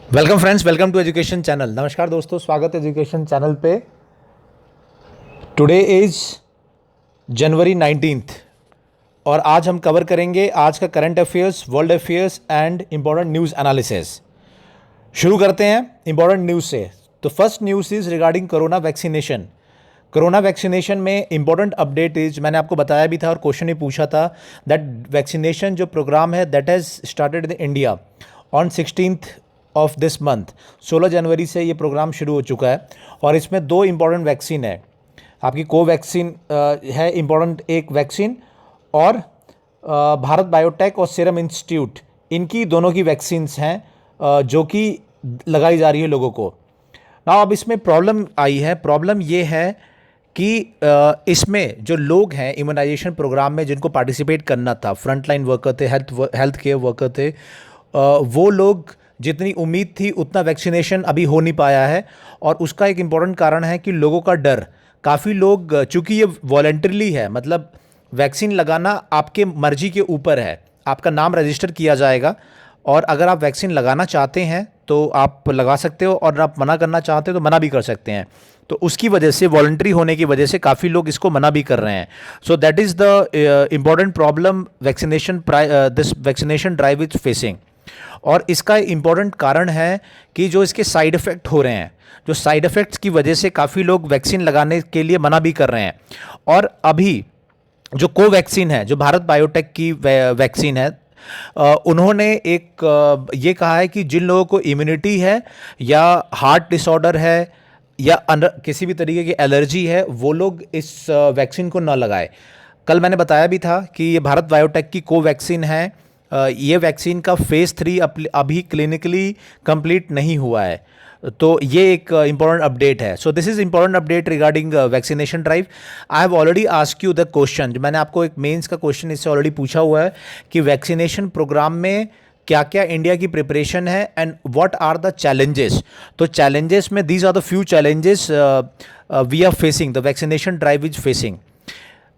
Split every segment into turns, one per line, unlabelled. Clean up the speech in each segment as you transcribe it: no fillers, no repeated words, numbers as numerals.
Welcome friends, welcome to education channel. नमस्कार दोस्तों, स्वागत है एजुकेशन चैनल पे। टुडे इज़ जनवरी 19th और आज हम कवर करेंगे आज का current affairs, world affairs and important news analysis. शुरू करते हैं इंपॉर्टेंट न्यूज़ से। तो first news is regarding corona vaccination. Corona vaccination में इंपॉर्टेंट अपडेट इज, मैंने आपको बताया भी था और क्वेश्चन भी पूछा था, दैट वैक्सीनेशन जो प्रोग्राम है that has started in India on 16th of this month. 16 जनवरी से ये प्रोग्राम शुरू हो चुका है और इसमें दो इंपॉर्टेंट वैक्सीन है। आपकी कोवैक्सीन है इंपॉर्टेंट एक वैक्सीन, और भारत बायोटेक और सीरम इंस्टीट्यूट, इनकी दोनों की वैक्सीन्स हैं जो कि लगाई जा रही है लोगों को। ना अब इसमें प्रॉब्लम आई है। प्रॉब्लम ये है कि इसमें जो लोग हैं इम्यूनाइजेशन प्रोग्राम में जिनको पार्टिसिपेट करना था, फ्रंटलाइन वर्कर थे, हेल्थ केयर वर्कर थे, वो लोग जितनी उम्मीद थी उतना वैक्सीनेशन अभी हो नहीं पाया है। और उसका एक इम्पॉर्टेंट कारण है कि लोगों का डर। काफ़ी लोग, चूँकि ये वॉलंटरली है, मतलब वैक्सीन लगाना आपके मर्जी के ऊपर है, आपका नाम रजिस्टर किया जाएगा और अगर आप वैक्सीन लगाना चाहते हैं तो आप लगा सकते हो और आप मना करना चाहते हो तो मना भी कर सकते हैं। तो उसकी वजह से, वॉलंटरी होने की वजह से काफ़ी लोग इसको मना भी कर रहे हैं। सो that is the important problem vaccination this vaccination drive is facing. और इसका इम्पॉर्टेंट कारण है कि जो इसके साइड इफ़ेक्ट हो रहे हैं, जो साइड इफ़ेक्ट्स की वजह से काफ़ी लोग वैक्सीन लगाने के लिए मना भी कर रहे हैं। और अभी जो कोवैक्सीन है, जो भारत बायोटेक की वैक्सीन है, उन्होंने एक ये कहा है कि जिन लोगों को इम्यूनिटी है या हार्ट डिसऑर्डर है या किसी भी तरीके की एलर्जी है, वो लोग इस वैक्सीन को ना लगाए। कल मैंने बताया भी था कि ये भारत बायोटेक की कोवैक्सीन है। ये वैक्सीन का फेज़ 3 अभी क्लिनिकली कंप्लीट नहीं हुआ है। तो ये एक इंपॉर्टेंट अपडेट है। So this is important update regarding vaccination drive. I have already ask you the question, जो मैंने आपको एक मेंस का क्वेश्चन इससे ऑलरेडी पूछा हुआ है कि वैक्सीनेशन प्रोग्राम में क्या क्या इंडिया की प्रिपरेशन है and what are the challenges. तो चैलेंजेस में these are the few challenges we are facing, the vaccination drive is facing.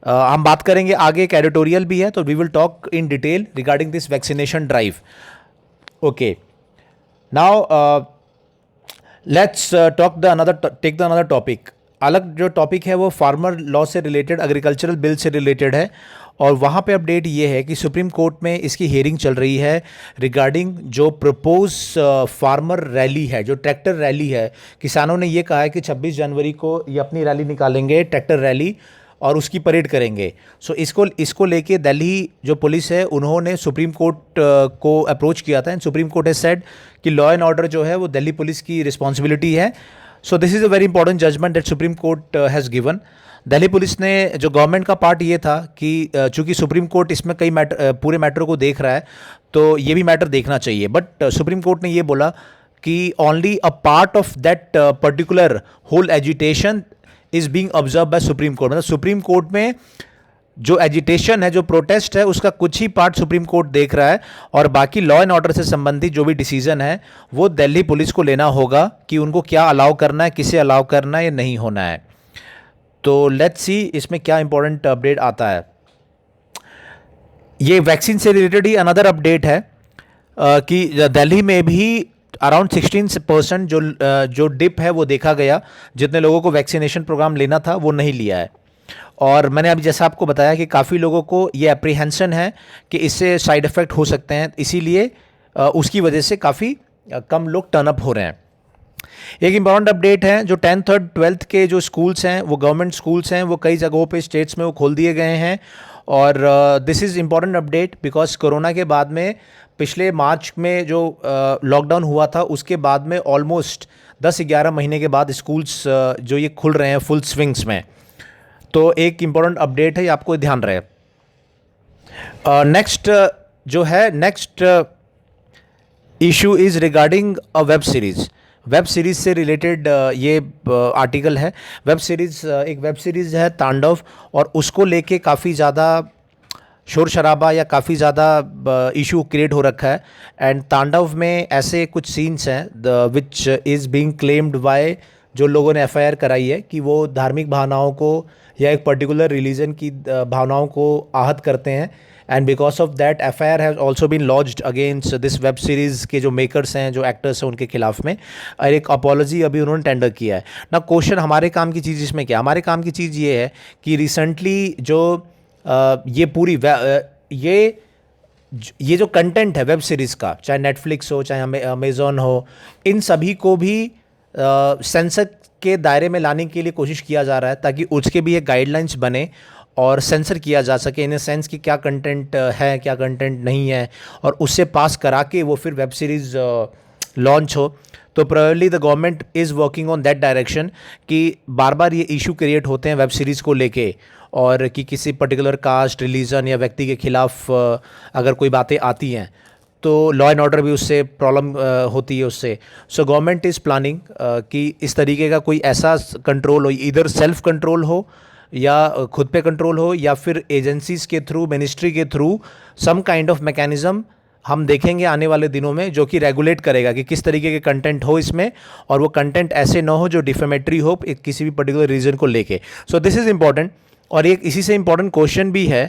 हम बात करेंगे आगे, एक एडिटोरियल भी है, तो we will talk in detail regarding this vaccination drive. Okay, now let's take the another topic. अलग जो टॉपिक है वो फार्मर लॉ से रिलेटेड, एग्रीकल्चरल बिल से रिलेटेड है। और वहाँ पे अपडेट ये है कि सुप्रीम कोर्ट में इसकी हियरिंग चल रही है रिगार्डिंग जो प्रपोज फार्मर रैली है, जो ट्रैक्टर रैली है। किसानों ने ये कहा है कि 26 जनवरी को ये अपनी रैली निकालेंगे, ट्रैक्टर रैली, और उसकी परेड करेंगे। सो इसको लेके दिल्ली जो पुलिस है उन्होंने सुप्रीम कोर्ट को अप्रोच किया था and Supreme Court has said कि लॉ एंड ऑर्डर जो है वो दिल्ली पुलिस की रिस्पॉन्सिबिलिटी है। So this is a very important judgement that Supreme Court has given. Delhi police ने, जो गवर्नमेंट का पार्ट ये था कि चूंकि सुप्रीम कोर्ट इसमें कई पूरे मैटर को देख रहा है तो ये भी मैटर देखना चाहिए, बट सुप्रीम कोर्ट ने ये बोला कि only a part of that particular whole agitation is being observe by Supreme Court. मतलब सुप्रीम कोर्ट में जो एजिटेशन है, जो प्रोटेस्ट है, उसका कुछ ही पार्ट सुप्रीम कोर्ट देख रहा है और बाकी लॉ एंड ऑर्डर से संबंधित जो भी डिसीजन है वो दिल्ली पुलिस को लेना होगा कि उनको क्या अलाउ करना है, किसे अलाउ करना है या नहीं होना है। तो लेट्स सी इसमें क्या इंपॉर्टेंट अपडेट आता है। ये वैक्सीन से रिलेटेड ही अनदर अपडेट है कि दिल्ली में भी अराउंड 16% जो डिप है वो देखा गया। जितने लोगों को वैक्सीनेशन प्रोग्राम लेना था वो नहीं लिया है। और मैंने अभी जैसा आपको बताया कि काफ़ी लोगों को ये अप्रीहेंशन है कि इससे साइड इफ़ेक्ट हो सकते हैं, इसीलिए उसकी वजह से काफ़ी कम लोग टर्न अप हो रहे हैं। एक इम्पॉर्टेंट अपडेट है, जो 10th और 12th के जो स्कूल्स हैं, वो गवर्नमेंट स्कूल्स हैं, वो कई जगहों पे स्टेट्स में वो खोल दिए गए हैं। और this is important update because corona के बाद में पिछले मार्च में जो लॉकडाउन हुआ था उसके बाद में ऑलमोस्ट 10-11 महीने के बाद स्कूल्स जो ये खुल रहे हैं फुल स्विंग्स में। तो एक इम्पॉर्टेंट अपडेट है, ये आपको ध्यान रहे। नेक्स्ट जो है, next issue is regarding a web series. Web series से रिलेटेड ये आर्टिकल है। वेब सीरीज़, एक वेब सीरीज़ है तांडव, और उसको लेके काफ़ी ज़्यादा शोर शराबा या काफ़ी ज़्यादा इशू क्रिएट हो रखा है। एंड तांडव में ऐसे कुछ सीन्स हैं which is being claimed by जो लोगों ने एफआईआर कराई है कि वो धार्मिक भावनाओं को या एक पर्टिकुलर रिलीजन की भावनाओं को आहत करते हैं। And because of that FIR has also been launched against this web series के जो मेकर्स हैं, जो एक्टर्स हैं, उनके खिलाफ में, और एक अपॉलॉजी अभी उन्होंने टेंडर किया है ना। क्वेश्चन हमारे काम की चीज़ इसमें क्या, हमारे काम की चीज़ ये है कि रिसेंटली जो ये पूरी ये जो कंटेंट है वेब सीरीज़ का, चाहे नेटफ्लिक्स हो, चाहे अमेज़ॉन हो, इन सभी को भी सेंसर के दायरे में लाने के लिए कोशिश किया जा रहा है, ताकि उसके भी एक गाइडलाइंस बने और सेंसर किया जा सके इन सेंस कि क्या कंटेंट है, क्या कंटेंट नहीं है, और उससे पास करा के वो फिर वेब सीरीज़ लॉन्च हो। तो probably the government is working on that direction कि बार बार ये इशू क्रिएट होते हैं वेब सीरीज़ को लेके, और कि किसी पर्टिकुलर कास्ट, रिलीजन या व्यक्ति के खिलाफ अगर कोई बातें आती हैं तो लॉ एंड ऑर्डर भी उससे प्रॉब्लम होती है उससे। सो गवर्नमेंट इज़ प्लानिंग कि इस तरीके का कोई ऐसा कंट्रोल हो, इधर सेल्फ कंट्रोल हो या खुद पे कंट्रोल हो, या फिर एजेंसीज़ के थ्रू, मिनिस्ट्री के through some kind of mechanism हम देखेंगे आने वाले दिनों में, जो कि रेगुलेट करेगा कि किस तरीके के कंटेंट हो इसमें, और वो कंटेंट ऐसे ना हो जो डिफेमेटरी हो किसी भी पर्टिकुलर रीजन को लेके। So this is important. और एक इसी से इम्पॉर्टेंट क्वेश्चन भी है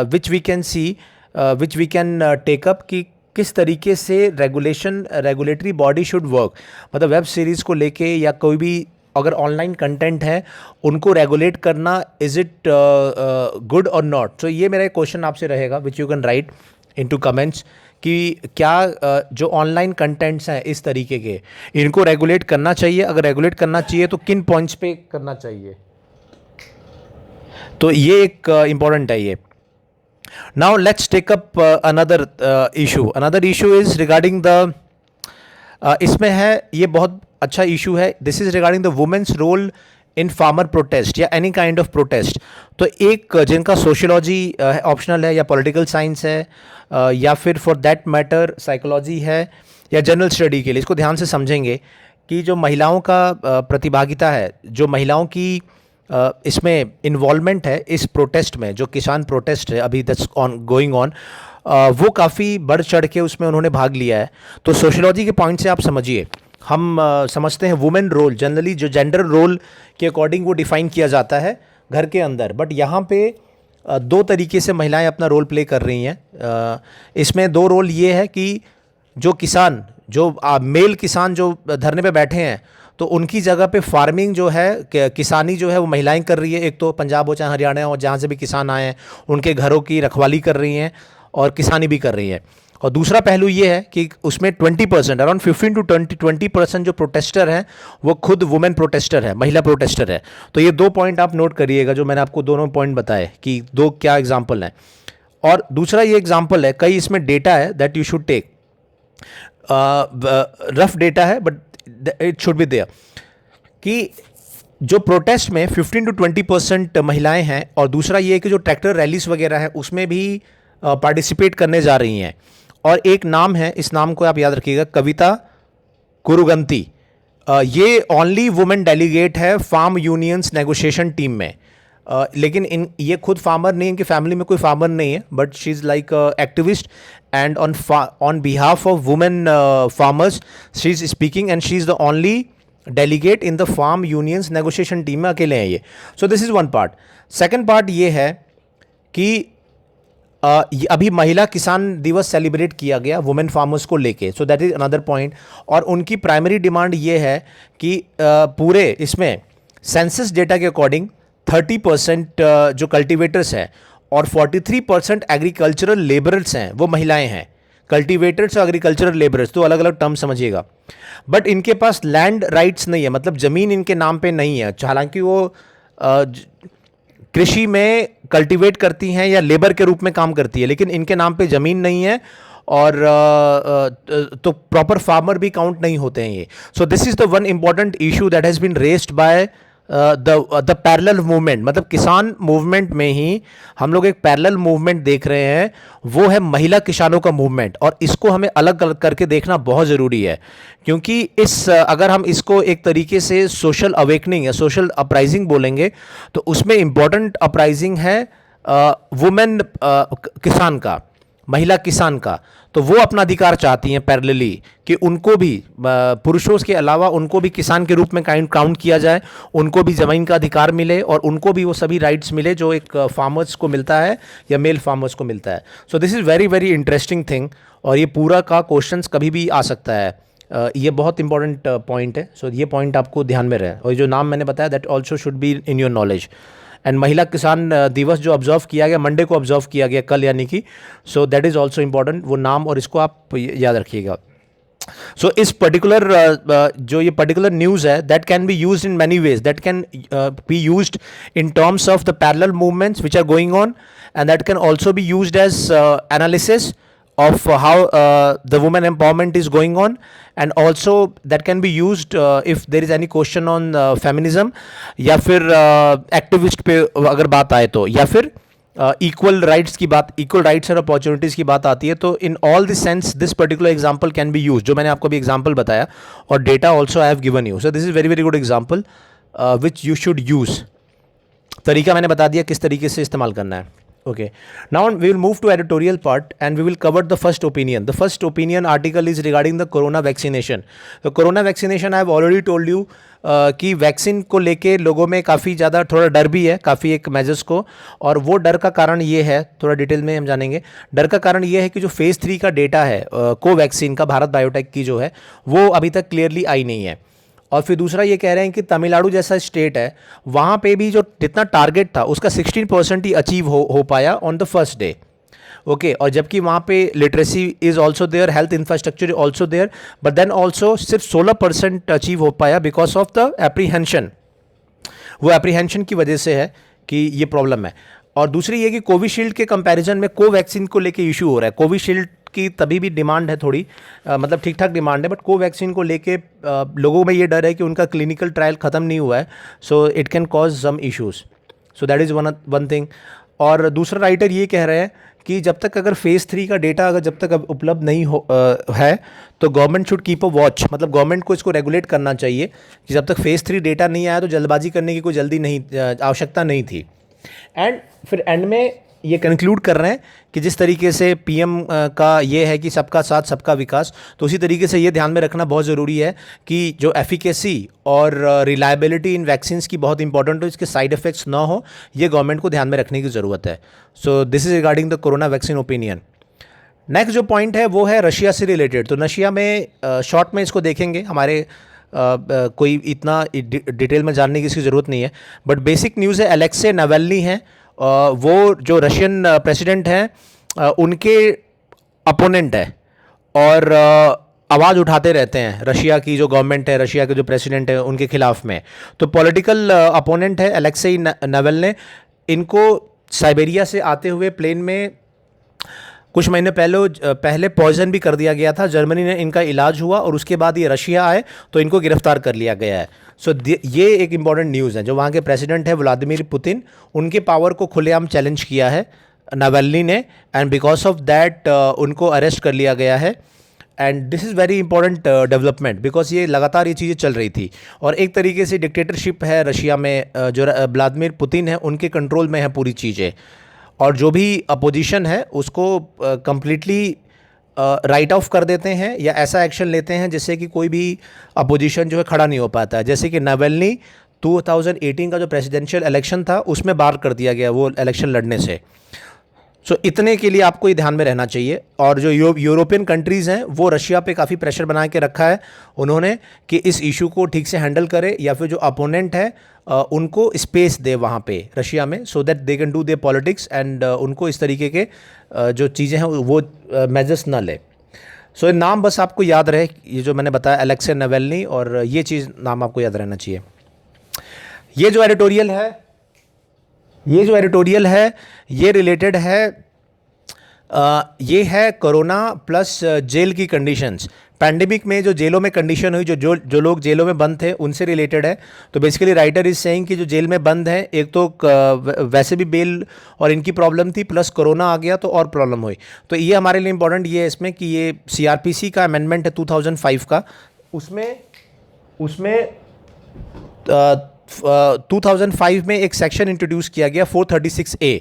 which we can see, which we can take up, कि किस तरीके से रेगुलेटरी बॉडी शुड वर्क, मतलब वेब सीरीज़ को लेके या कोई भी अगर ऑनलाइन कंटेंट है उनको रेगुलेट करना, इज़ इट गुड और नॉट। सो ये मेरा एक क्वेश्चन आपसे रहेगा which you can right into comments, कि क्या जो ऑनलाइन कंटेंट्स हैं इस तरीके के, इनको रेगुलेट करना चाहिए, अगर रेगुलेट करना चाहिए तो किन पॉइंट्स पे करना चाहिए। तो ये एक इम्पॉर्टेंट है ये। Now let's take up another issue is regarding the, इसमें है, ये बहुत अच्छा इशू है, this is regarding the women's role in farmer protest या एनी काइंड ऑफ प्रोटेस्ट। तो एक जिनका सोशियोलॉजी ऑप्शनल है, या पॉलिटिकल साइंस है, या फिर फॉर दैट मैटर साइकोलॉजी है, या जनरल स्टडी के लिए, इसको ध्यान से समझेंगे कि जो महिलाओं का प्रतिभागिता है, जो महिलाओं की इसमें इन्वॉल्वमेंट है इस प्रोटेस्ट में, जो किसान प्रोटेस्ट है अभी दैट्स गोइंग ऑन, वो काफ़ी बढ़ चढ़ के उसमें उन्होंने भाग लिया है। तो सोशियोलॉजी के पॉइंट से आप समझिए, हम समझते हैं वुमेन रोल जनरली जो जेंडर रोल के अकॉर्डिंग वो डिफ़ाइन किया जाता है घर के अंदर, बट यहाँ पे दो तरीके से महिलाएं अपना रोल प्ले कर रही हैं। इसमें दो रोल ये है कि जो किसान, जो मेल किसान जो धरने पे बैठे हैं, तो उनकी जगह पे फार्मिंग जो है, किसानी जो है वो महिलाएं कर रही है। एक तो पंजाब हो चाहे हरियाणा हो, जहाँ से भी किसान आए हैं उनके घरों की रखवाली कर रही हैं और किसानी भी कर रही हैं। और दूसरा पहलू ये है कि उसमें 20%, अराउंड 15 टू 20% जो प्रोटेस्टर हैं वो खुद वुमेन प्रोटेस्टर है, महिला प्रोटेस्टर है। तो ये दो पॉइंट आप नोट करिएगा, जो मैंने आपको दोनों पॉइंट बताए कि दो क्या एग्जाम्पल हैं। और दूसरा ये एग्जाम्पल है, कई इसमें डेटा है that you should take, rough data है but it should be there, कि जो प्रोटेस्ट में 15 टू 20% महिलाएं हैं, और दूसरा ये कि जो ट्रैक्टर रैलीज वगैरह है उसमें भी पार्टिसिपेट करने जा रही हैं। और एक नाम है, इस नाम को आप याद रखिएगा, कविता कुरुगंती। ये ओनली वुमेन डेलीगेट है फार्म यूनियंस नेगोशिएशन टीम में। लेकिन ये खुद फार्मर नहीं, इनकी फैमिली में कोई फार्मर नहीं है, but she is like activist and on behalf of women farmers she is speaking, and she is the only delegate in the farm unions negotiation team में, अकेले हैं ये। So this is one part. Second part ये है कि अभी महिला किसान दिवस सेलिब्रेट किया गया वुमेन फार्मर्स को लेके, सो दैट इज़ अनदर पॉइंट। और उनकी प्राइमरी डिमांड ये है कि पूरे इसमें सेंसस डेटा के अकॉर्डिंग 30% जो कल्टीवेटर्स हैं और 43% एग्रीकल्चरल लेबरर्स हैं वो महिलाएं हैं। कल्टीवेटर्स और एग्रीकल्चरल लेबरर्स दो अलग अलग टर्म समझिएगा। बट इनके पास लैंड राइट्स नहीं है, मतलब ज़मीन इनके नाम पे नहीं है। हालांकि वो कृषि में कल्टीवेट करती हैं या लेबर के रूप में काम करती है, लेकिन इनके नाम पे ज़मीन नहीं है, और तो प्रॉपर फार्मर भी काउंट नहीं होते हैं ये। So this is the one important issue that has been raised by the parallel movement. मतलब किसान मूवमेंट में ही हम लोग एक पैरेलल मूवमेंट देख रहे हैं, वो है महिला किसानों का मूवमेंट। और इसको हमें अलग अलग करके देखना बहुत ज़रूरी है, क्योंकि अगर हम इसको एक तरीके से सोशल अवेकनिंग या सोशल अपराइजिंग बोलेंगे, तो उसमें इम्पॉर्टेंट अपराइजिंग है वुमेन किसान का, महिला किसान का। तो वो अपना अधिकार चाहती हैं पैरेलली कि उनको भी पुरुषों के अलावा उनको भी किसान के रूप में काउंट किया जाए, उनको भी ज़मीन का अधिकार मिले और उनको भी वो सभी राइट्स मिले जो एक फार्मर्स को मिलता है या मेल फार्मर्स को मिलता है. So this is very very interesting thing और ये पूरा का क्वेश्चंस कभी भी आ सकता है. ये बहुत इंपॉर्टेंट पॉइंट है. सो ये पॉइंट आपको ध्यान में रहे और जो नाम मैंने बताया that also should be in your knowledge. And महिला किसान दिवस जो ऑब्जर्व किया गया मंडे को ऑब्जर्व किया गया कल यानी कि, सो दैट इज़ ऑल्सो इम्पॉर्टेंट. वो नाम और इसको आप याद रखिएगा. सो इस पर्टिकुलर जो ये पर्टिकुलर न्यूज़ है that can be use in many ways. That can be used in terms of the parallel movements which are going on and that can also be used as analysis of how the women empowerment is going on, and also that can be used if there is any question on feminism या फिर activist पे अगर बात आए तो, या फिर equal rights की बात, equal rights और opportunities की बात आती है. तो in all this sense this particular example can be used, जो मैंने आपको भी example बताया और data also I have given you. So this is very very good example which you should use. तरीका मैंने बता दिया किस तरीके से इस्तेमाल करना है. Okay, now we will move to editorial part and we will cover the first opinion. The first opinion article is regarding the corona vaccination. The corona vaccination I have already told you कि vaccine को लेके लोगों में काफ़ी ज़्यादा थोड़ा डर भी है काफ़ी एक मेजर्स को, और वो डर का कारण ये है, थोड़ा डिटेल में हम जानेंगे. डर का कारण ये है कि जो फेज़ 3 का डेटा है कोवैक्सीन का भारत बायोटेक की जो है वो अभी तक क्लियरली आई नहीं है. और फिर दूसरा ये कह रहे हैं कि तमिलनाडु जैसा स्टेट है वहाँ पे भी जो जितना टारगेट था उसका 16% ही अचीव हो पाया on the first day. Okay, और जबकि वहाँ पे literacy is also there, health infrastructure also there, but then also सिर्फ 16% अचीव हो पाया बिकॉज ऑफ द एप्रीहेंशन. वो एप्रीहेंशन की वजह से है कि ये प्रॉब्लम है. और दूसरी ये कि कोविशील्ड के कंपैरिजन में कोवैक्सीन को लेके इशू हो रहा है. कोविशील्ड की तभी भी डिमांड है थोड़ी, मतलब ठीक ठाक डिमांड है, बट कोवैक्सीन को लेके लोगों में ये डर है कि उनका क्लिनिकल ट्रायल ख़त्म नहीं हुआ है, so it can cause some issues. So that is one thing. और दूसरा राइटर ये कह रहे हैं कि जब तक अगर फेज़ 3 का डेटा अगर जब तक अब उपलब्ध नहीं है तो government should keep a watch. मतलब गवर्नमेंट को इसको रेगुलेट करना चाहिए कि जब तक फेज़ 3 डेटा नहीं आया तो जल्दबाजी करने की कोई आवश्यकता नहीं थी. एंड फिर एंड में ये कंक्लूड कर रहे हैं कि जिस तरीके से पीएम का ये है कि सबका साथ सबका विकास, तो उसी तरीके से ये ध्यान में रखना बहुत ज़रूरी है कि जो एफिकेसी और रिलायबिलिटी इन वैक्सीन्स की बहुत इंपॉर्टेंट हो, इसके साइड इफ़ेक्ट्स ना हो, ये गवर्नमेंट को ध्यान में रखने की ज़रूरत है. So this is regarding the corona vaccine opinion. Next जो पॉइंट है वो है रशिया से रिलेटेड. तो रशिया में शॉर्ट में इसको देखेंगे, हमारे कोई इतना डिटेल में जानने की इसकी ज़रूरत नहीं है, बट बेसिक न्यूज़ है अलेक्से नावल्नी हैं, वो जो रशियन प्रेसिडेंट हैं उनके अपोनेंट है और आवाज़ उठाते रहते हैं रशिया की जो गवर्नमेंट है, रशिया के जो प्रेसिडेंट है उनके खिलाफ में. तो पॉलिटिकल अपोनेंट है अलेक्सेई नावल्नी. इनको साइबेरिया से आते हुए प्लेन में कुछ महीने पहले पॉइजन भी कर दिया गया था. जर्मनी ने इनका इलाज हुआ और उसके बाद ये रशिया आए तो इनको गिरफ्तार कर लिया गया है. सो ये एक इंपॉर्टेंट न्यूज़ है. जो वहाँ के प्रेसिडेंट है व्लादिमीर पुतिन, उनके पावर को खुलेआम चैलेंज किया है नावल्नी ने, एंड बिकॉज ऑफ दैट उनको अरेस्ट कर लिया गया है. And this is very important development because ये लगातार ये चीज़ें चल रही थी और एक तरीके से डिक्टेटरशिप है रशिया में. जो व्लादिमीर पुतिन है उनके कंट्रोल में है पूरी चीज़ें, और जो भी अपोजिशन है उसको कंप्लीटली राइट ऑफ कर देते हैं या ऐसा एक्शन लेते हैं जिससे कि कोई भी अपोजिशन जो है खड़ा नहीं हो पाता है. जैसे कि नावल्नी 2018 का जो प्रेसिडेंशियल इलेक्शन था उसमें बार कर दिया गया वो इलेक्शन लड़ने से. सो इतने के लिए आपको ये ध्यान में रहना चाहिए. और जो यूरोपियन कंट्रीज़ हैं वो रशिया पे काफ़ी प्रेशर बना के रखा है उन्होंने कि इस इशू को ठीक से हैंडल करे या फिर जो अपोनेंट है उनको स्पेस दे वहाँ पे रशिया में, so that they can do their politics and उनको इस तरीके के जो चीज़ें हैं वो मेजर्स ना ले. सो नाम बस आपको याद रहे, ये जो मैंने बताया अलेक्से नावल्नी, और ये चीज़ नाम आपको याद रहना चाहिए. ये जो एडिटोरियल है ये रिलेटेड है ये है कोरोना प्लस जेल की कंडीशंस. पैंडेमिक में जो जेलों में कंडीशन हुई, जो लोग जेलों में बंद थे उनसे रिलेटेड है. तो बेसिकली राइटर इज सेइंग कि जो जेल में बंद हैं, एक तो वैसे भी बेल और इनकी प्रॉब्लम थी, प्लस कोरोना आ गया तो और प्रॉब्लम हुई. तो ये हमारे लिए इंपॉर्टेंट ये है इसमें कि ये CRPC का अमेंडमेंट है 2005 का. उसमें 2005 में एक सेक्शन इंट्रोड्यूस किया गया 436A,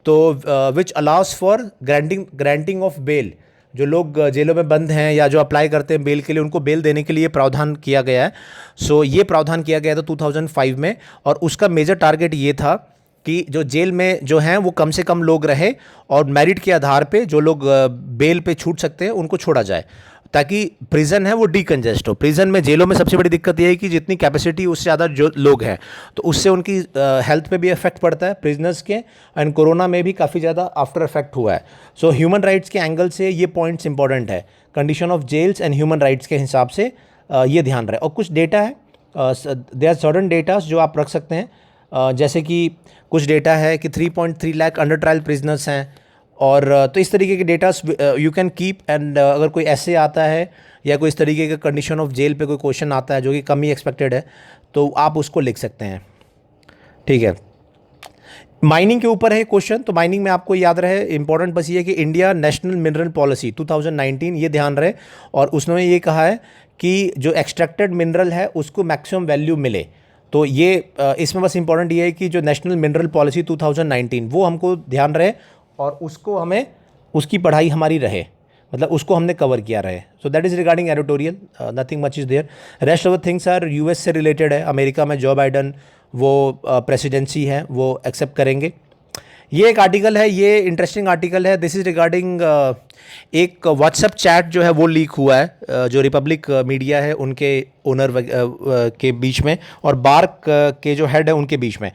तो which allows for granting of bail जो लोग जेलों में बंद हैं या जो अप्लाई करते हैं बेल के लिए, उनको बेल देने के लिए प्रावधान किया गया है। सो ये प्रावधान किया गया था 2005 में, और उसका मेजर टारगेट ये था कि जो जेल में जो हैं वो कम से कम लोग रहे, और मेरिट के आधार पे जो लोग बेल पे छूट सकते हैं उनको छोड़ा जाए, ताकि प्रिजन है वो डीकंजेस्ट हो। प्रिजन में, जेलों में सबसे बड़ी दिक्कत ये है कि जितनी कैपेसिटी उससे ज़्यादा जो लोग हैं, तो उससे उनकी हेल्थ पे भी इफेक्ट पड़ता है प्रिजनर्स के, एंड कोरोना में भी काफ़ी ज़्यादा आफ्टर इफेक्ट हुआ है। सो ह्यूमन राइट्स के एंगल से ये पॉइंट्स इंपॉर्टेंट है, condition of jails and human rights के हिसाब से ये ध्यान रहे। और कुछ डेटा है, दे आर सर्टन डेटास जो आप रख सकते हैं, जैसे कि कुछ डेटा है कि 3.3 लाख अंडर ट्रायल प्रिजनर्स हैं, और तो इस तरीके के datas you can keep, and अगर कोई ऐसे आता है या कोई इस तरीके का कंडीशन ऑफ जेल पे कोई क्वेश्चन आता है जो कि कम ही एक्सपेक्टेड है, तो आप उसको लिख सकते हैं। ठीक है, माइनिंग के ऊपर है क्वेश्चन, तो माइनिंग में आपको याद रहे इंपॉर्टेंट बस ये है कि इंडिया नेशनल मिनरल पॉलिसी 2019, ये ध्यान रहे, और उसने ये कहा है कि जो एक्सट्रैक्टेड मिनरल है उसको मैक्सिमम वैल्यू मिले। तो ये इसमें बस इंपॉर्टेंट ये है कि जो नेशनल मिनरल पॉलिसी 2019 वो हमको ध्यान रहे, और उसको हमें, उसकी पढ़ाई हमारी रहे, मतलब उसको हमने कवर किया रहे। So that is regarding editorial, nothing much is there. Rest of the things are US से रिलेटेड है। अमेरिका में जो बाइडन वो प्रेसिडेंसी है वो एक्सेप्ट करेंगे। ये एक आर्टिकल है, ये इंटरेस्टिंग आर्टिकल है। दिस इज़ रिगार्डिंग एक व्हाट्सएप चैट जो है वो लीक हुआ है, जो रिपब्लिक मीडिया है उनके ओनर के बीच में और बार्क के जो हेड है उनके बीच में।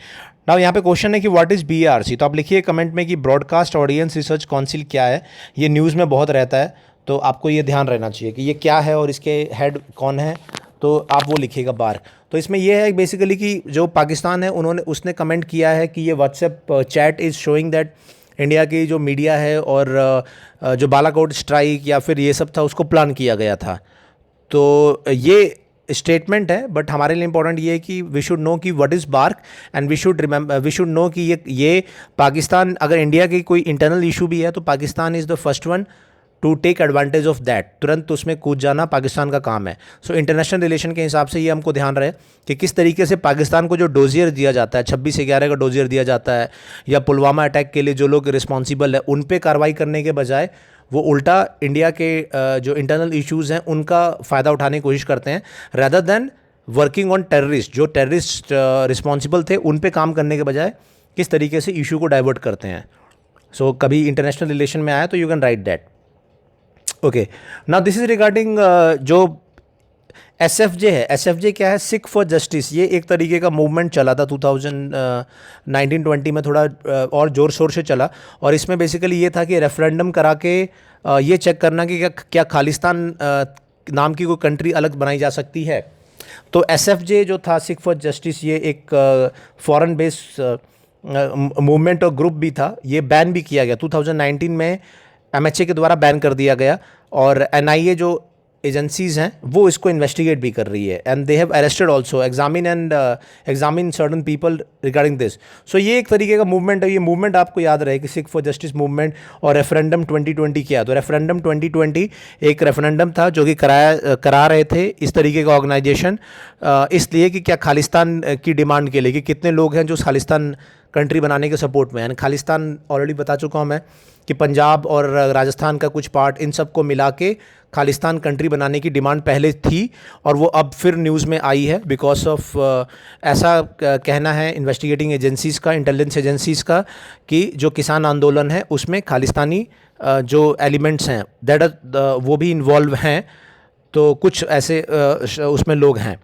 नाउ यहाँ पे क्वेश्चन है कि व्हाट इज़ BRC, तो आप लिखिए कमेंट में कि ब्रॉडकास्ट ऑडियंस रिसर्च काउंसिल क्या है। ये न्यूज़ में बहुत रहता है, तो आपको ये ध्यान रहना चाहिए कि ये क्या है और इसके हेड कौन है, तो आप वो लिखिएगा बार्क। तो इसमें ये है बेसिकली कि जो पाकिस्तान है उसने कमेंट किया है कि ये WhatsApp chat is showing that India की जो मीडिया है और जो बालाकोट स्ट्राइक या फिर ये सब था उसको प्लान किया गया था। तो ये स्टेटमेंट है, बट हमारे लिए इंपॉर्टेंट ये है कि वी शुड नो कि what is BARC, and we should know कि ये पाकिस्तान, अगर इंडिया की कोई इंटरनल इशू भी है तो Pakistan is the first one to take advantage of that. तुरंत उसमें कूद जाना पाकिस्तान का काम है। सो इंटरनेशनल रिलेशन के हिसाब से ये हमको ध्यान रहे कि किस तरीके से पाकिस्तान को जो डोजियर दिया जाता है, 26/11 का डोजियर दिया जाता है, या पुलवामा अटैक के लिए जो लोग रिस्पॉन्सिबल है उन पे कार्रवाई करने के बजाय वो उल्टा इंडिया के जो इंटरनल इश्यूज़ हैं उनका फ़ायदा उठाने की कोशिश करते हैं, rather than working on terrorist. जो टेररिस्ट रिस्पॉन्सिबल थे उन पे काम करने के बजाय किस तरीके से इशू को डाइवर्ट करते हैं। सो कभी इंटरनेशनल रिलेशन में आया तो you can right that. Okay, now this is regarding जो SFJ है। SFJ क्या है? Sikh for justice. ये एक तरीके का मूवमेंट चला था 2019-20 में, थोड़ा और ज़ोर शोर से चला, और इसमें बेसिकली ये था कि रेफरेंडम करा के ये चेक करना कि क्या खालिस्तान नाम की कोई कंट्री अलग बनाई जा सकती है। तो SFJ जो था, सिख फॉर जस्टिस, ये एक फॉरेन बेस्ड मूवमेंट और ग्रुप भी था। ये बैन भी किया गया 2019 में, MHA के द्वारा बैन कर दिया गया, और NIA जो एजेंसीज़ हैं वो इसको इन्वेस्टिगेट भी कर रही है, and they have arrested also, examine certain people regarding this. So ये एक तरीके का मूवमेंट है। ये मूवमेंट आपको याद रहे कि सिख फॉर जस्टिस मूवमेंट और रेफरेंडम 2020 किया। तो रेफरेंडम 2020 एक रेफरेंडम था जो कि करा रहे थे इस तरीके का ऑर्गेनाइजेशन, इसलिए कि क्या खालिस्तान की डिमांड के लिए, कि कितने लोग हैं जो खालिस्तान कंट्री बनाने के सपोर्ट में हैं। खालिस्तान ऑलरेडी बता चुका हूँ मैं कि पंजाब और राजस्थान का कुछ पार्ट, इन सब को मिला के खालिस्तान कंट्री बनाने की डिमांड पहले थी, और वो अब फिर न्यूज़ में आई है बिकॉज ऑफ ऐसा कहना है इन्वेस्टिगेटिंग एजेंसीज़ का, इंटेलिजेंस एजेंसीज़ का, कि जो किसान आंदोलन है उसमें खालिस्तानी जो एलिमेंट्स हैं दैट वो भी इन्वॉल्व हैं। तो कुछ ऐसे उसमें लोग हैं।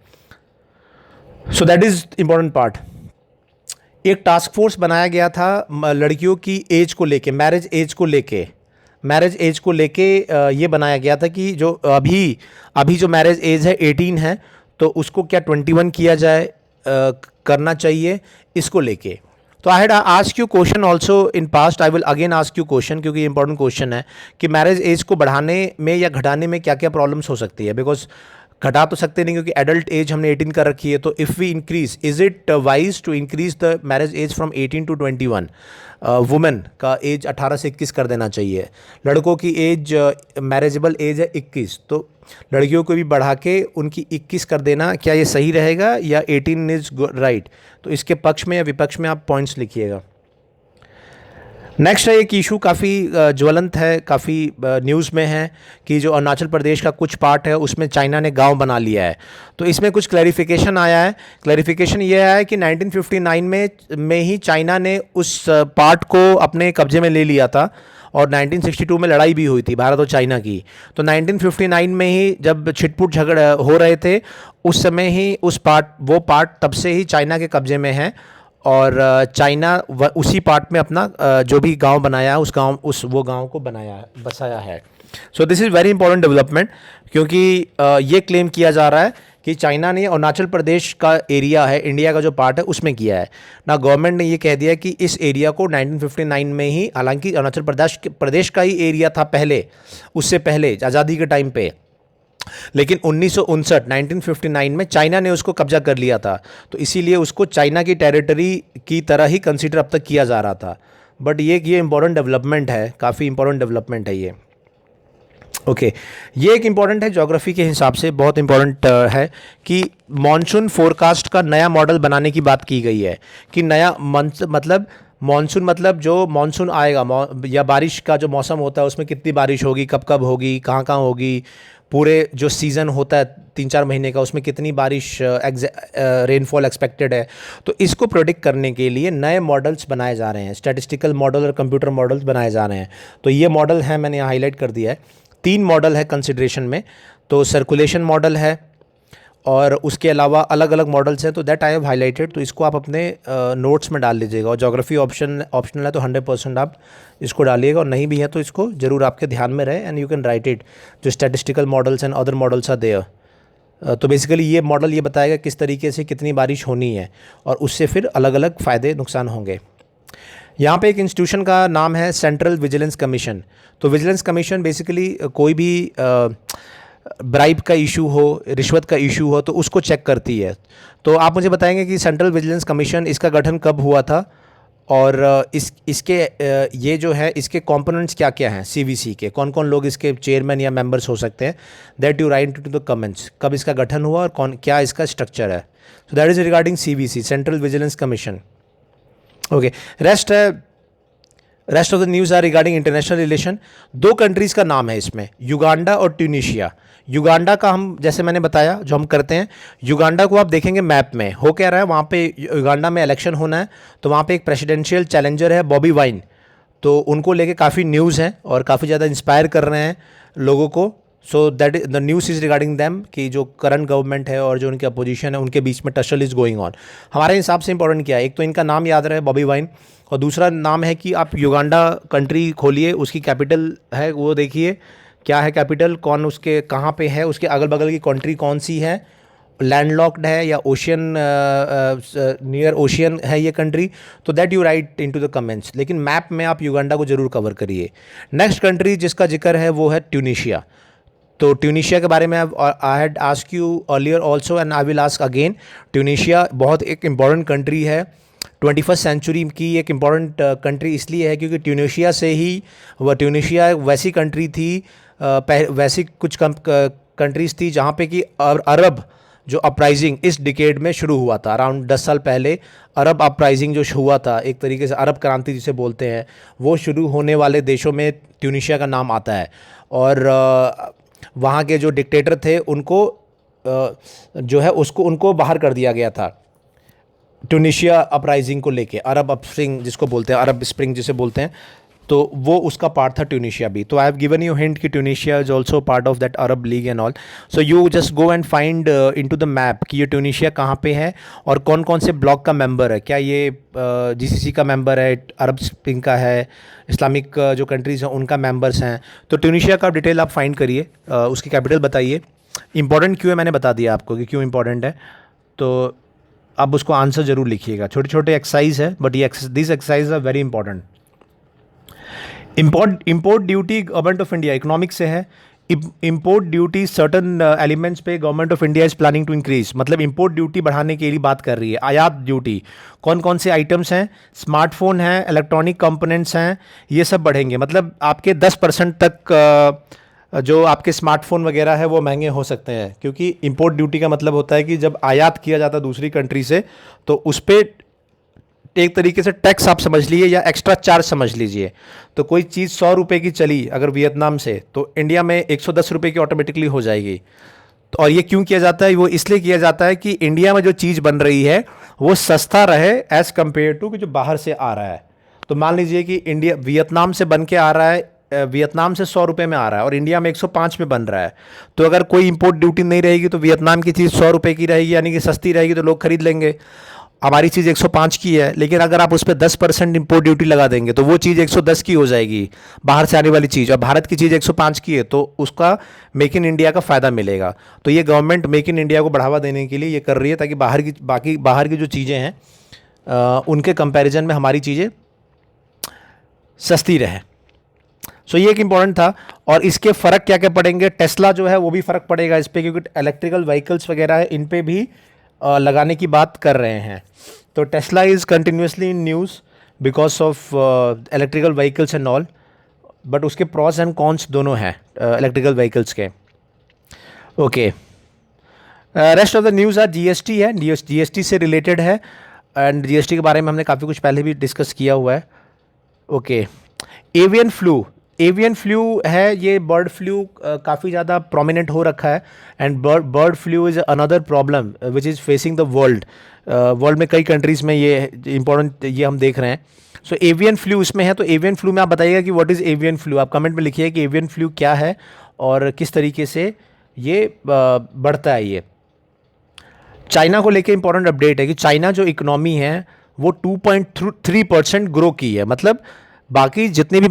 सो दैट इज़ इम्पॉर्टेंट पार्ट। एक टास्क फोर्स बनाया गया था लड़कियों की एज को लेके, मैरिज एज को लेके ये बनाया गया था कि जो अभी जो मैरिज एज है 18 है, तो उसको क्या 21 किया जाए, करना चाहिए, इसको लेके। तो I had ask you question also in past, I will again ask you question, क्योंकि ये इंपॉर्टेंट क्वेश्चन है कि मैरिज एज को बढ़ाने में या घटाने में क्या क्या प्रॉब्लम्स हो सकती है। बिकॉज घटा तो सकते नहीं क्योंकि एडल्ट एज हमने 18 कर रखी है। तो if we increase, is it wise to increase the marriage age from 18 to 21? Women का एज 18 से 21 कर देना चाहिए। लड़कों की एज, मैरिजेबल एज है 21, तो लड़कियों को भी बढ़ा के उनकी 21 कर देना, क्या ये सही रहेगा या 18 इज़ राइट? तो इसके पक्ष में या विपक्ष में आप पॉइंट्स लिखिएगा। नेक्स्ट है एक इशू काफ़ी ज्वलंत है, काफ़ी न्यूज़ में है कि जो अरुणाचल प्रदेश का कुछ पार्ट है उसमें चाइना ने गांव बना लिया है। तो इसमें कुछ क्लैरिफिकेशन आया है। क्लैरिफिकेशन ये आया है कि 1959 में ही चाइना ने उस पार्ट को अपने कब्जे में ले लिया था और 1962 में लड़ाई भी हुई थी भारत और चाइना की। तो 1959 में ही जब छिटपुट झगड़ा हो रहे थे उस समय ही वो पार्ट तब से ही चाइना के कब्जे में है और चाइना उसी पार्ट में अपना जो भी गांव बनाया है वो गांव को बसाया है। So this is very important development, क्योंकि ये क्लेम किया जा रहा है कि चाइना ने अरुणाचल प्रदेश का एरिया है, इंडिया का जो पार्ट है उसमें किया है ना। गवर्नमेंट ने ये कह दिया कि इस एरिया को 1959 में ही, हालांकि अरुणाचल प्रदेश का ही एरिया था पहले, उससे पहले आज़ादी के टाइम पे, लेकिन 1959 में चाइना ने उसको कब्जा कर लिया था। तो इसीलिए उसको चाइना की टेरिटरी की तरह ही कंसीडर अब तक किया जा रहा था। बट ये इंपॉर्टेंट डेवलपमेंट है, काफ़ी इंपॉर्टेंट डेवलपमेंट है ये। ओके ये एक इम्पॉर्टेंट है, ज्योग्राफी के हिसाब से बहुत इम्पॉर्टेंट है कि मॉनसून फोरकास्ट का नया मॉडल बनाने की बात की गई है। कि नया मतलब मॉनसून मतलब जो मॉनसून आएगा या बारिश का जो मौसम होता है उसमें कितनी बारिश होगी, कब कब होगी, कहाँ कहाँ होगी, पूरे जो सीज़न होता है 3-4 महीने का उसमें कितनी बारिश रेनफॉल एक्सपेक्टेड है। तो इसको प्रोडिक्ट करने के लिए नए मॉडल्स बनाए जा रहे हैं, स्टैटिस्टिकल मॉडल और कंप्यूटर मॉडल्स बनाए जा रहे हैं। तो ये मॉडल है, मैंने यहाँ हाईलाइट कर दिया है। 3 मॉडल है कंसिडरेशन में। तो सर्कुलेशन मॉडल है और उसके अलावा अलग अलग मॉडल्स हैं, तो दैट आई हैव हाईलाइटेड। तो इसको आप अपने नोट्स में डाल लीजिएगा। और ज्योग्राफी ऑप्शनल है तो 100% आप इसको डालिएगा, और नहीं भी है तो इसको ज़रूर आपके ध्यान में रहे and you can write it. जो statistical models and other models are there. तो बेसिकली ये मॉडल ये बताएगा किस तरीके से कितनी बारिश होनी है और उससे फिर अलग अलग फ़ायदे नुकसान होंगे। यहाँ पे एक इंस्टीट्यूशन का नाम है सेंट्रल विजिलेंस कमीशन। तो विजिलेंस कमीशन बेसिकली कोई भी ब्राइब का इशू हो, रिश्वत का इशू हो तो उसको चेक करती है। तो आप मुझे बताएंगे कि सेंट्रल विजिलेंस कमीशन इसका गठन कब हुआ था और इसके ये जो है इसके कंपोनेंट्स क्या क्या हैं, सीवीसी के कौन कौन लोग इसके चेयरमैन या मेंबर्स हो सकते हैं। That you write to the comments, कब इसका गठन हुआ और क्या इसका स्ट्रक्चर है। So that is regarding CVC, central vigilance commission. Okay, rest of the news are regarding international relation. 2 countries का नाम है इसमें, युगांडा और ट्यूनीशिया। युगांडा का हम जैसे मैंने बताया जो हम करते हैं, युगांडा को आप देखेंगे मैप में हो क्या रहा है, वहाँ पे युगांडा में इलेक्शन होना है। तो वहाँ पे एक प्रेसिडेंशियल चैलेंजर है बॉबी वाइन। तो उनको लेके काफ़ी न्यूज़ हैं और काफ़ी ज़्यादा इंस्पायर कर रहे हैं लोगों को। So that the news is regarding them कि जो करंट गवर्नमेंट है और जो उनकी अपोजिशन है उनके बीच में टसल इज़ गोइंग ऑन। हमारे हिसाब से इंपॉर्टेंट क्या है, एक तो इनका नाम याद रहे बॉबी वाइन, और दूसरा नाम है कि आप युगांडा कंट्री खोलिए, उसकी कैपिटल है वो देखिए क्या है कैपिटल, कौन उसके कहाँ पे है, उसके अगल बगल की कंट्री कौन सी है, लैंडलॉक्ड है या ओशियन नियर ओशियन है ये कंट्री। तो that you write into the comments, लेकिन मैप में आप युगांडा को जरूर कवर करिए। नेक्स्ट कंट्री जिसका जिक्र है वो है ट्यूनीशिया। तो ट्यूनीशिया के बारे में I had ask you earlier also and I will ask again. Tunisia बहुत एक इम्पॉर्टेंट कंट्री है, 21st सेंचुरी की एक इम्पॉर्टेंट कंट्री इसलिए है क्योंकि ट्यूनीशिया से ही ट्यूनीशिया एक वैसी कंट्री थी, वैसी कुछ कंट्रीज़ थी जहाँ पे कि अरब जो अपराइजिंग इस डिकेड में शुरू हुआ था। अराउंड 10 साल पहले अरब अपराइजिंग जो हुआ था, एक तरीके से अरब क्रांति जिसे बोलते हैं, वो शुरू होने वाले देशों में ट्यूनीशिया का नाम आता है। और वहाँ के जो डिक्टेटर थे उनको जो है उनको बाहर कर दिया गया था ट्यूनीशिया अपराइजिंग को लेके, अरब अपस्प्रिंग जिसको बोलते हैं, अरब स्प्रिंग जिसे बोलते हैं, तो वो उसका पार्ट था ट्यूनीशिया भी। तो I have given you hint कि Tunisia is also part of that Arab league and all. So you just go and find into the map कि ये ट्यूनीशिया कहाँ पे है और कौन कौन से ब्लॉक का मेंबर है, क्या ये जीसीसी का मेंबर है, अरब स्प्रिंग का है, इस्लामिक जो कंट्रीज़ हैं उनका मेंबर्स हैं। तो ट्यूनीशिया का डिटेल आप फाइंड करिए, उसकी कैपिटल बताइए। इंपॉर्टेंट क्यों है मैंने बता दिया आपको कि क्यों इंपॉर्टेंट है, तो आप उसको आंसर ज़रूर लिखिएगा। छोटे छोटे एक्सरसाइज है बट ये this exercise are very important. Import duty government of India economics से है। इम्पोर्ट ड्यूटी सर्टन एलिमेंट्स पे government of India is planning to increase, मतलब इम्पोर्ट ड्यूटी बढ़ाने के लिए बात कर रही है। आयात ड्यूटी कौन कौन से आइटम्स हैं, स्मार्टफोन हैं, इलेक्ट्रॉनिक कंपोनेंट्स हैं, ये सब बढ़ेंगे। मतलब आपके 10% तक जो आपके स्मार्टफोन वगैरह है वो महंगे हो सकते हैं, क्योंकि इंपोर्ट ड्यूटी का मतलब होता है कि जब आयात किया जाता है दूसरी कंट्री से तो उस पर एक तरीके से टैक्स आप समझ लीजिए या एक्स्ट्रा चार्ज समझ लीजिए। तो कोई चीज़ 100 रुपये की चली अगर वियतनाम से, तो इंडिया में 110 रुपये की ऑटोमेटिकली हो जाएगी। तो और ये क्यों किया जाता है? वो इसलिए किया जाता है कि इंडिया में जो चीज़ बन रही है वो सस्ता रहे एज़ कम्पेयर टू कि जो बाहर से आ रहा है। तो मान लीजिए कि इंडिया वियतनाम से बन के आ रहा है, वियतनाम से 100 रुपये में आ रहा है और इंडिया में 105 में बन रहा है। तो अगर कोई इंपोर्ट ड्यूटी नहीं रहेगी तो वियतनाम की चीज़ 100 रुपये की रहेगी, यानी कि सस्ती रहेगी, तो लोग खरीद लेंगे। हमारी चीज़ 105 की है, लेकिन अगर आप उस पर 10% इंपोर्ट ड्यूटी लगा देंगे तो वो चीज़ 110 की हो जाएगी, बाहर से आने वाली चीज़। और भारत की चीज़ 105 की है तो उसका मेक इन इंडिया का फ़ायदा मिलेगा। तो ये गवर्नमेंट मेक इन इंडिया को बढ़ावा देने के लिए ये कर रही है, ताकि बाहर की जो चीज़ें हैं उनके कंपैरिजन में हमारी चीज़ें सस्ती रहे। सो ये एक इम्पॉर्टेंट था। और इसके फ़र्क क्या क्या पड़ेंगे? टेस्ला जो है वो भी फ़र्क पड़ेगा इस पर, क्योंकि इलेक्ट्रिकल व्हीकल्स वगैरह है, इन पे भी लगाने की बात कर रहे हैं। तो Tesla is continuously in news because of electrical vehicles and all, but उसके प्रॉस एंड कॉन्स दोनों हैं इलेक्ट्रिकल व्हीकल्स के। Okay, rest of the news आज जीएसटी है, जीएसटी से रिलेटेड है, एंड जीएसटी के बारे में हमने काफ़ी कुछ पहले भी डिस्कस किया हुआ है। ओके, एवियन फ्लू है, ये बर्ड फ्लू काफ़ी ज़्यादा प्रोमिनेंट हो रखा है, and bird flu is another problem which is facing the world में कई कंट्रीज़ में ये इंपॉर्टेंट ये हम देख रहे हैं। सो एवियन फ्लू इसमें है। तो एवियन फ्लू में आप बताइएगा कि व्हाट इज़ एवियन फ्लू, आप कमेंट में लिखिए कि एवियन फ्लू क्या है और किस तरीके से ये बढ़ता है। ये चाइना को लेके इंपॉर्टेंट अपडेट है कि चाइना जो इकोनॉमी है वो 2.3% ग्रो की है। मतलब बाकी जितने भी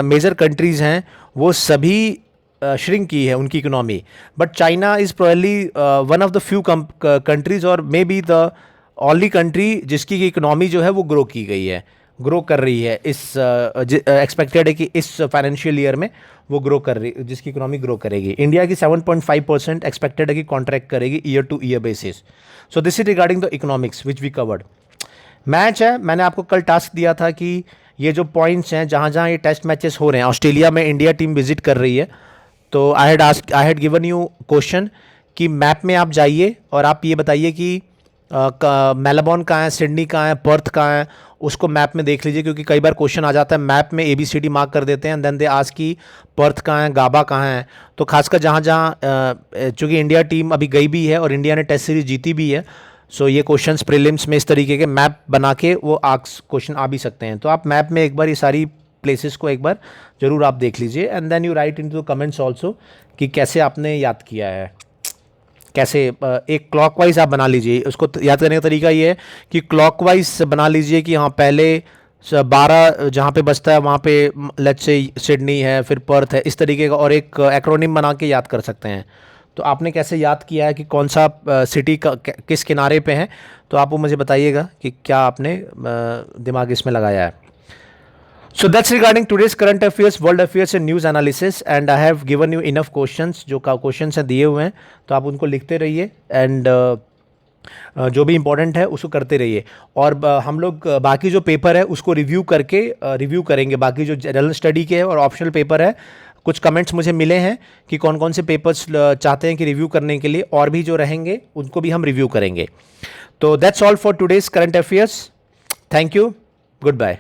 मेजर कंट्रीज़ हैं वो सभी श्रिंक की है उनकी economy, but China is probably one of the few countries or maybe the only country जिसकी इकोनॉमी जो है वो ग्रो कर रही है। इस एक्सपेक्टेड है कि इस फाइनेंशियल ईयर में वो ग्रो कर रही, जिसकी इकोनॉमी ग्रो करेगी। इंडिया की 7.5% एक्सपेक्टेड है कि कॉन्ट्रैक्ट करेगी year to year basis. So this is regarding the economics which we covered. Match है, मैंने आपको कल टास्क दिया था कि ये जो पॉइंट्स हैं जहाँ जहाँ ये टेस्ट मैचेस हो रहे हैं, ऑस्ट्रेलिया में इंडिया टीम विजिट कर रही है, तो I had given you question कि मैप में आप जाइए और आप ये बताइए कि मेलबोर्न कहाँ है, सिडनी कहाँ है, पर्थ कहाँ है, उसको मैप में देख लीजिए। क्योंकि कई बार क्वेश्चन आ जाता है मैप में ABCD मार्क कर देते हैं, देन दे आस्क कि पर्थ कहाँ है, गाबा कहाँ है। तो खासकर जहाँ जहाँ चूँकि इंडिया टीम अभी गई भी है और इंडिया ने टेस्ट सीरीज जीती भी है, सो ये क्वेश्चंस प्रीलिम्स में इस तरीके के मैप बना के वो क्वेश्चन आ भी सकते हैं। तो आप मैप में एक बार ये सारी प्लेसेस को एक बार ज़रूर आप देख लीजिए, and then you write into the comments also कि कैसे आपने याद किया है, कैसे एक क्लॉकवाइज आप बना लीजिए। उसको याद करने का तरीका ये है कि क्लॉकवाइज बना लीजिए कि हाँ पहले 12 जहाँ पे बचता है वहाँ पे लेट्स से सिडनी है, फिर पर्थ है, इस तरीके का, और एक एक्रोनिम बना के याद कर सकते हैं। तो आपने कैसे याद किया है कि कौन सा सिटी का किस किनारे पे है, तो आप वो मुझे बताइएगा कि क्या आपने दिमाग इसमें लगाया है। So that's regarding today's current affairs, world affairs and news analysis, and I have given you enough questions। जो क्वेश्चंस हैं दिए हुए हैं तो आप उनको लिखते रहिए, एंड जो भी इम्पोर्टेंट है उसको करते रहिए। और हम लोग बाकी जो पेपर है उसको रिव्यू करेंगे, बाकी जो जनरल स्टडी के है और ऑप्शनल पेपर है। कुछ कमेंट्स मुझे मिले हैं कि कौन कौन से पेपर्स चाहते हैं कि रिव्यू करने के लिए, और भी जो रहेंगे उनको भी हम रिव्यू करेंगे। तो that's all for today's current affairs. Thank you, good bye.